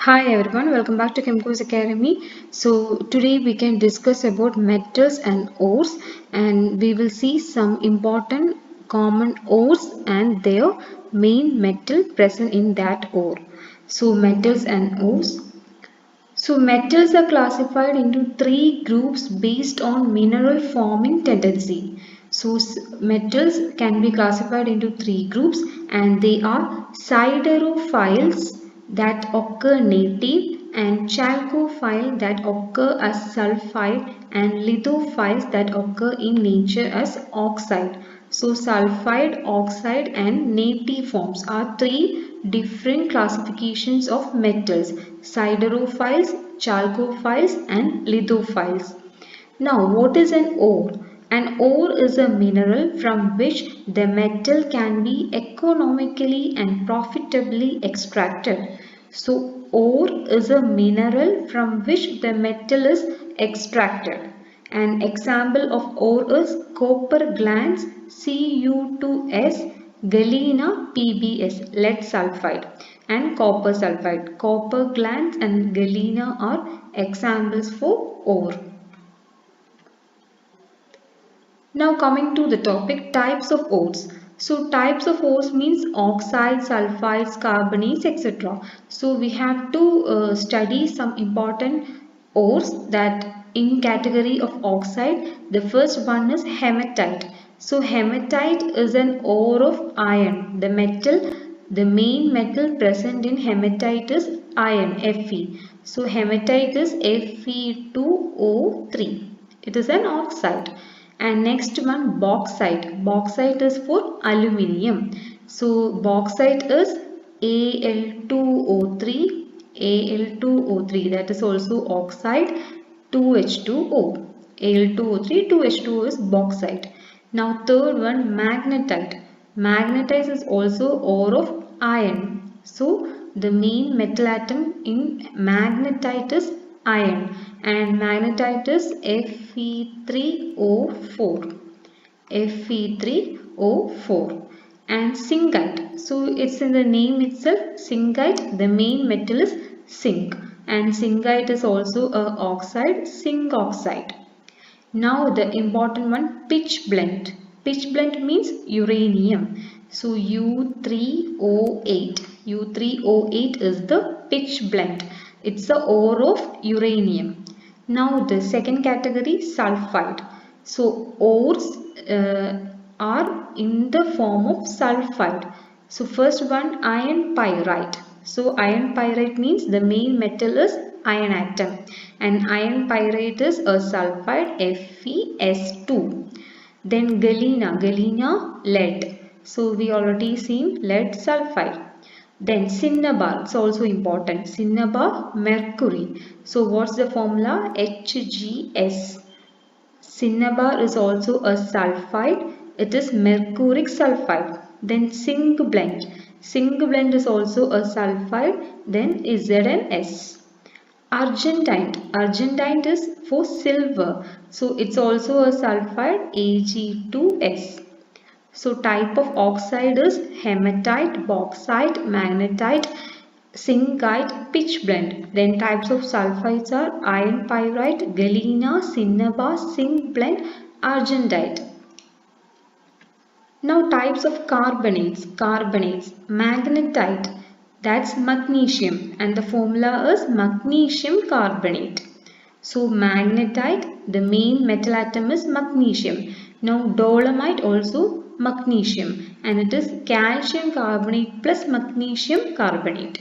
Hi everyone, welcome back to Chemicals Academy. So today we can discuss about metals and ores, and we will see some important common ores and their main metal present in that ore. So metals and ores. So metals are classified into three groups based on mineral forming tendency. So metals can be classified into three groups, and they are siderophiles that occur native, and chalcophile that occur as sulfide, and lithophiles that occur in nature as oxide. So sulfide, oxide and native forms are three different classifications of metals: siderophiles, chalcophiles and lithophiles. Now, what is an ore? An ore is a mineral from which the metal can be economically and profitably extracted. So, ore is a mineral from which the metal is extracted. An example of ore is copper glans Cu2S, galena PbS, lead sulfide, and copper sulfide. Copper glans and galena are examples for ore. Now coming to the topic, types of ores. So types of ores means oxides, sulfides, carbonates, etc. So we have to study some important ores that in category of oxide. The first one is hematite. So hematite is an ore of iron. The main metal present in hematite is iron, Fe. So hematite is Fe2O3. It is an oxide. And next one, bauxite. Bauxite is for aluminium. So bauxite is Al2O3, Al2O3, that is also oxide, 2H2O. Al2O3, 2H2O is bauxite. Now third one, magnetite. Magnetite is also ore of iron. So the main metal atom in magnetite is iron, and magnetite is Fe3O4. Fe3O4. And zincite. So it's in the name itself, zincite. The main metal is zinc, and zincite is also a oxide, zinc oxide. Now the important one, pitchblende. Pitchblende means uranium. So U3O8. U3O8 is the pitchblende. It's the ore of uranium. Now the second category, sulfide. So ores are in the form of sulfide. So first one, iron pyrite. So iron pyrite means the main metal is iron atom, and iron pyrite is a sulfide, FeS2. Then galena, lead. So we already seen lead sulfide. Then cinnabar, it's also important. Cinnabar, mercury. So what's the formula? Hgs. Cinnabar is also a sulfide. It is mercuric sulfide. Then zinc blende. Zinc blende is also a sulfide. Then ZnS. Argentite. Argentite is for silver. So it's also a sulfide, Ag2S. So type of oxide is hematite, bauxite, magnetite, zincite, pitchblende. Then types of sulfides are iron pyrite, galena, cinnabar, zinc blende, argentite. Now types of carbonates. Magnetite, that's magnesium, and the formula is magnesium carbonate. So magnetite, the main metal atom is magnesium. Now dolomite also magnesium, and it is calcium carbonate plus magnesium carbonate.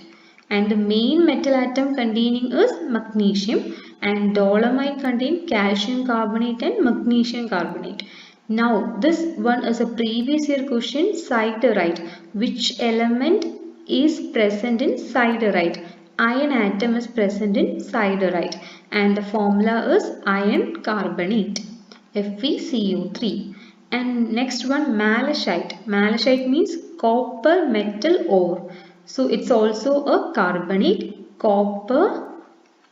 And the main metal atom containing is magnesium, and dolomite contain calcium carbonate and magnesium carbonate. Now this one is a previous year question, siderite. Which element is present in siderite? Iron atom is present in siderite, and the formula is iron carbonate, FeCO3. And next one, malachite. Malachite means copper metal ore. So it's also a carbonate, copper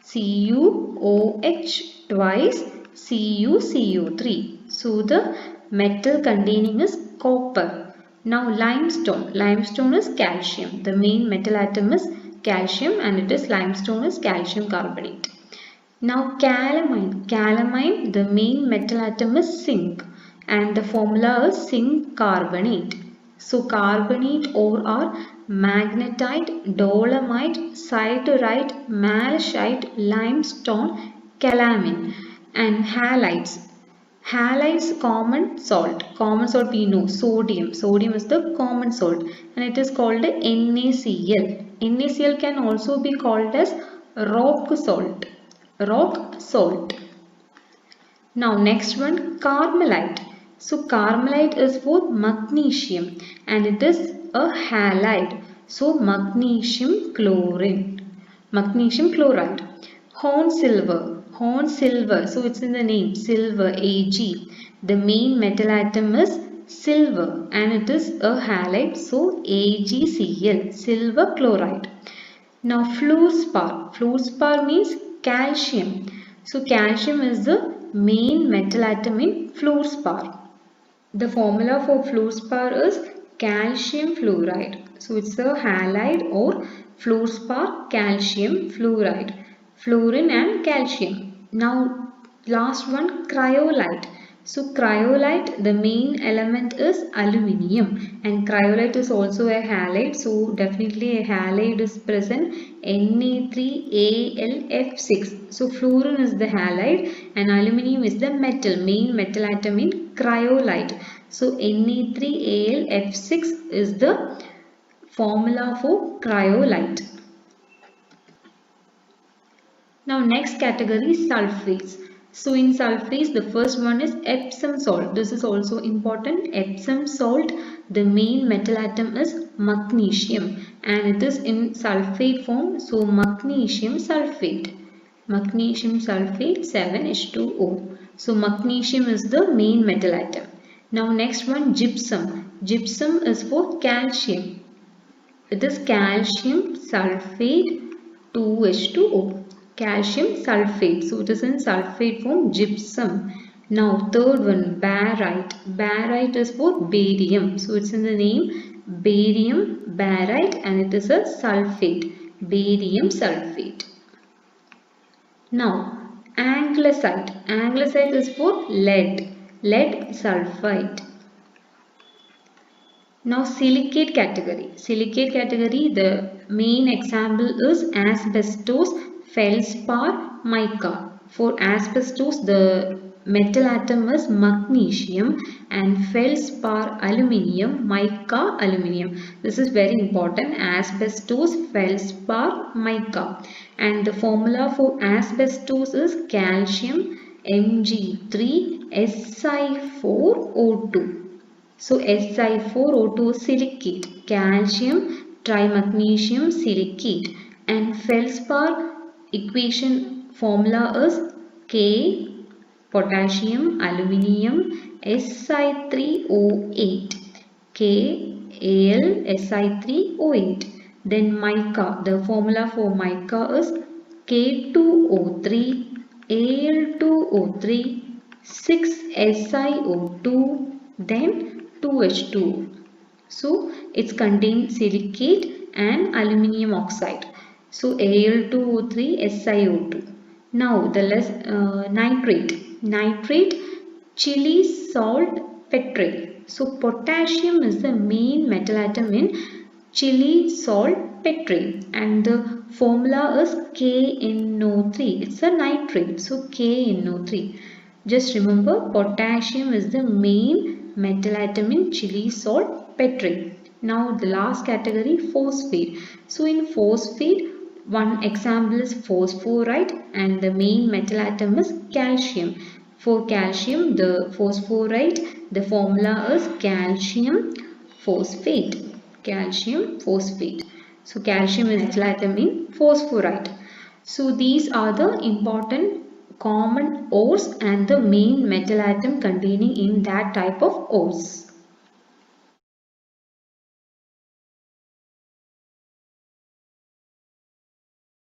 CuOH twice CuCO3. So the metal containing is copper. Now limestone. Limestone is calcium. The main metal atom is calcium, and it is limestone is calcium carbonate. Now calamine. Calamine, the main metal atom is zinc and the formula is zinc carbonate. So carbonate ore are magnetite, dolomite, siderite, malachite, limestone, calamine, and halides. Halides common salt. Common salt we know sodium. Sodium is the common salt and it is called NaCl. NaCl can also be called as rock salt. Rock salt. Now next one, carmelite. So carmelite is for magnesium and it is a halide. So magnesium chlorine. Magnesium chloride. Horn silver. Horn silver. So it's in the name silver Ag. The main metal atom is silver and it is a halide. So AgCl. Silver chloride. Now fluorspar. Fluorspar means calcium. So calcium is the main metal atom in fluorspar. The formula for fluorspar is calcium fluoride. So it's a halide or fluorspar calcium fluoride. Fluorine and calcium. Now last one, cryolite. So cryolite, the main element is aluminium and cryolite is also a halide. So definitely a halide is present, Na3Al6. So fluorine is the halide and aluminium is the metal, main metal atom in cryolite. So Na3Al6 is the formula for cryolite. Now next category is sulfates. So in sulfates, the first one is Epsom salt. This is also important. Epsom salt, the main metal atom is magnesium and it is in sulfate form. So magnesium sulfate. Magnesium sulfate 7H2O. So magnesium is the main metal atom. Now next one, gypsum. Gypsum is for calcium. It is calcium sulfate 2H2O. Calcium sulfate. So it is in sulfate form, gypsum. Now third one, barite. Barite is for barium. So it's in the name barium barite and it is a sulfate. Barium sulfate. Now anglesite. Anglesite is for lead. Lead sulfite. Now silicate category. Silicate category, the main example is asbestos, feldspar, mica. For asbestos, the metal atom is magnesium and feldspar aluminium, mica aluminium. This is very important. Asbestos, feldspar, mica. And the formula for asbestos is calcium Mg3Si4O2. So Si4O2 silicate, calcium trimagnesium silicate, and feldspar equation formula is K potassium aluminium Si3O8, KAlSi3O8. Then mica, the formula for mica is K2O3 Al2O3 6SiO2 then 2H2O. So it's contain silicate and aluminium oxide. So Al2O3 SiO2. Now the nitrate. Nitrate, chili salt petrate. So potassium is the main metal atom in chili salt petrate and the formula is KNO3. It's a nitrate. So KNO3. Just remember potassium is the main metal atom in chili salt petrate. Now the last category, phosphate. So in phosphate, one example is phosphorite and the main metal atom is calcium. For calcium, the phosphorite, the formula is calcium phosphate. Calcium phosphate. So calcium is metal atom in phosphorite. So these are the important common ores and the main metal atom containing in that type of ores.